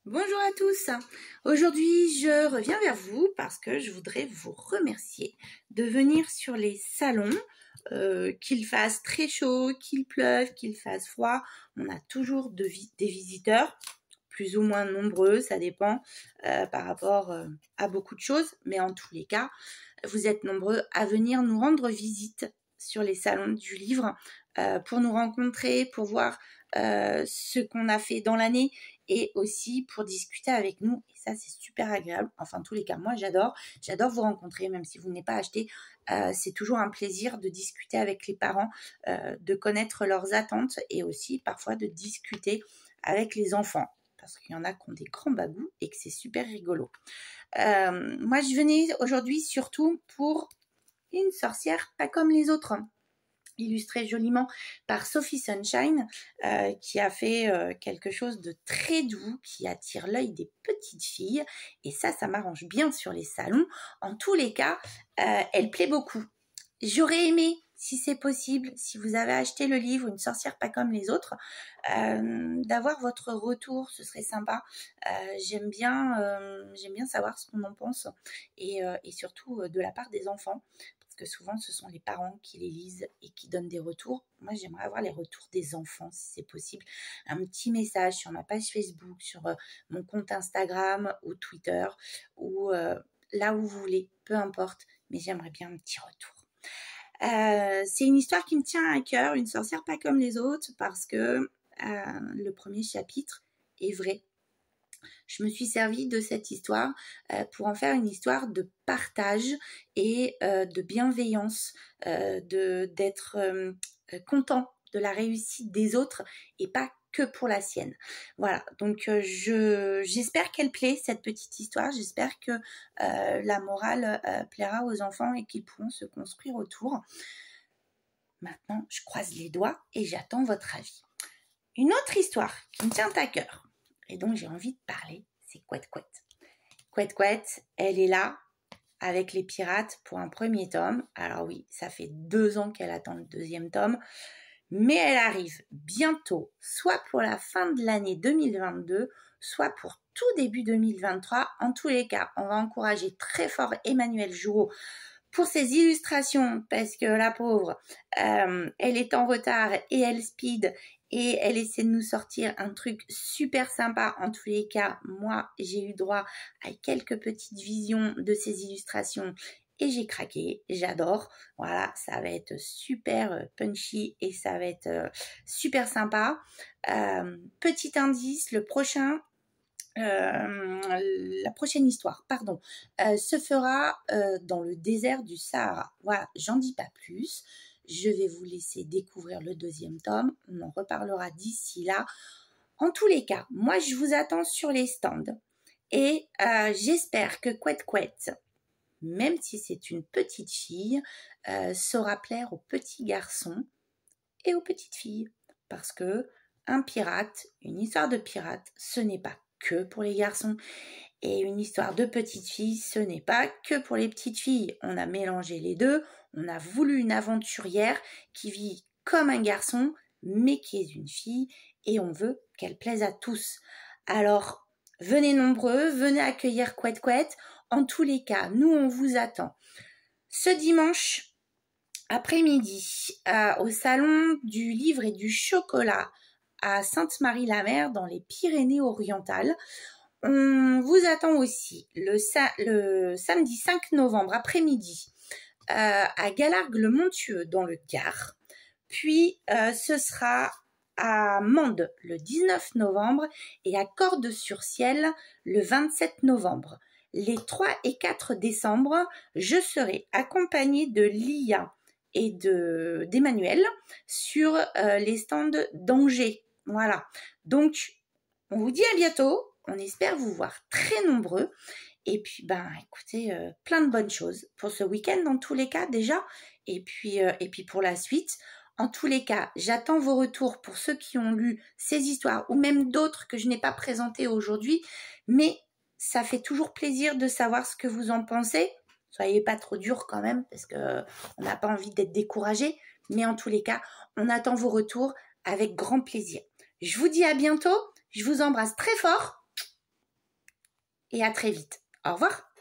Bonjour à tous. Aujourd'hui, je reviens vers vous parce que je voudrais vous remercier de venir sur les salons, qu'il fasse très chaud, qu'il pleuve, qu'il fasse froid. On a toujours des visiteurs, plus ou moins nombreux, ça dépend par rapport à beaucoup de choses. Mais en tous les cas, vous êtes nombreux à venir nous rendre visite sur les salons du livre pour nous rencontrer, pour voir ce qu'on a fait dans l'année et aussi pour discuter avec nous. Et ça, c'est super agréable. Enfin, en tous les cas, moi, j'adore vous rencontrer, même si vous n'avez pas acheté. C'est toujours un plaisir de discuter avec les parents, de connaître leurs attentes et aussi parfois de discuter avec les enfants. Parce qu'il y en a qui ont des grands bagous et que c'est super rigolo. Moi, je venais aujourd'hui surtout pour une sorcière pas comme les autres, illustrée joliment par Sophie Sunshine, qui a fait quelque chose de très doux, qui attire l'œil des petites filles. Et ça m'arrange bien sur les salons. En tous les cas, elle plaît beaucoup. J'aurais aimé, si c'est possible, si vous avez acheté le livre Une sorcière pas comme les autres, d'avoir votre retour, ce serait sympa. J'aime bien savoir ce qu'on en pense et surtout de la part des enfants, parce que souvent ce sont les parents qui les lisent et qui donnent des retours. Moi, j'aimerais avoir les retours des enfants, si c'est possible. Un petit message sur ma page Facebook, sur mon compte Instagram ou Twitter, ou là où vous voulez, peu importe, mais j'aimerais bien un petit retour. C'est une histoire qui me tient à cœur, Une sorcière pas comme les autres, parce que le premier chapitre est vrai. Je me suis servie de cette histoire pour en faire une histoire de partage et de bienveillance, d'être content de la réussite des autres et pas que pour la sienne. Voilà, donc j'espère qu'elle plaît, cette petite histoire. J'espère que la morale plaira aux enfants et qu'ils pourront se construire autour. Maintenant, je croise les doigts et j'attends votre avis. Une autre histoire qui me tient à cœur et dont j'ai envie de parler, c'est Couette Couette. Couette Couette, elle est là avec les pirates pour un premier tome. Alors oui, ça fait 2 ans qu'elle attend le 2e tome, mais elle arrive bientôt, soit pour la fin de l'année 2022, soit pour tout début 2023. En tous les cas, on va encourager très fort Emmanuelle Joureau pour ses illustrations, parce que la pauvre, elle est en retard et elle speed et elle essaie de nous sortir un truc super sympa. En tous les cas, moi, j'ai eu droit à quelques petites visions de ces illustrations et j'ai craqué, j'adore. Voilà, ça va être super punchy et ça va être super sympa. Petit indice, la prochaine histoire, se fera dans le désert du Sahara. Voilà, j'en dis pas plus. Je vais vous laisser découvrir le 2e tome. On en reparlera d'ici là. En tous les cas, moi je vous attends sur les stands et j'espère que Couette Couette, même si c'est une petite fille, saura plaire aux petits garçons et aux petites filles, parce que un pirate, une histoire de pirate, ce n'est pas que pour les garçons, et une histoire de petite fille, ce n'est pas que pour les petites filles. On a mélangé les deux, on a voulu une aventurière qui vit comme un garçon, mais qui est une fille, et on veut qu'elle plaise à tous. Alors, venez nombreux, venez accueillir Couette Couette. En tous les cas, nous, on vous attend ce dimanche après-midi au salon du livre et du chocolat à Sainte-Marie-la-Mer dans les Pyrénées-Orientales. On vous attend aussi le samedi 5 novembre après-midi à Galargues-le-Montueux dans le Gard. Puis ce sera à Mende le 19 novembre et à Cordes-sur-Ciel le 27 novembre. Les 3 et 4 décembre, je serai accompagnée de Lia et d'Emmanuel sur les stands d'Angers. Voilà. Donc, on vous dit à bientôt. On espère vous voir très nombreux. Et puis, écoutez, plein de bonnes choses pour ce week-end dans tous les cas déjà. Et puis pour la suite. En tous les cas, j'attends vos retours pour ceux qui ont lu ces histoires ou même d'autres que je n'ai pas présentées aujourd'hui. Mais ça fait toujours plaisir de savoir ce que vous en pensez. Soyez pas trop durs quand même parce qu'on n'a pas envie d'être découragé. Mais en tous les cas, on attend vos retours avec grand plaisir. Je vous dis à bientôt. Je vous embrasse très fort. et à très vite. Au revoir.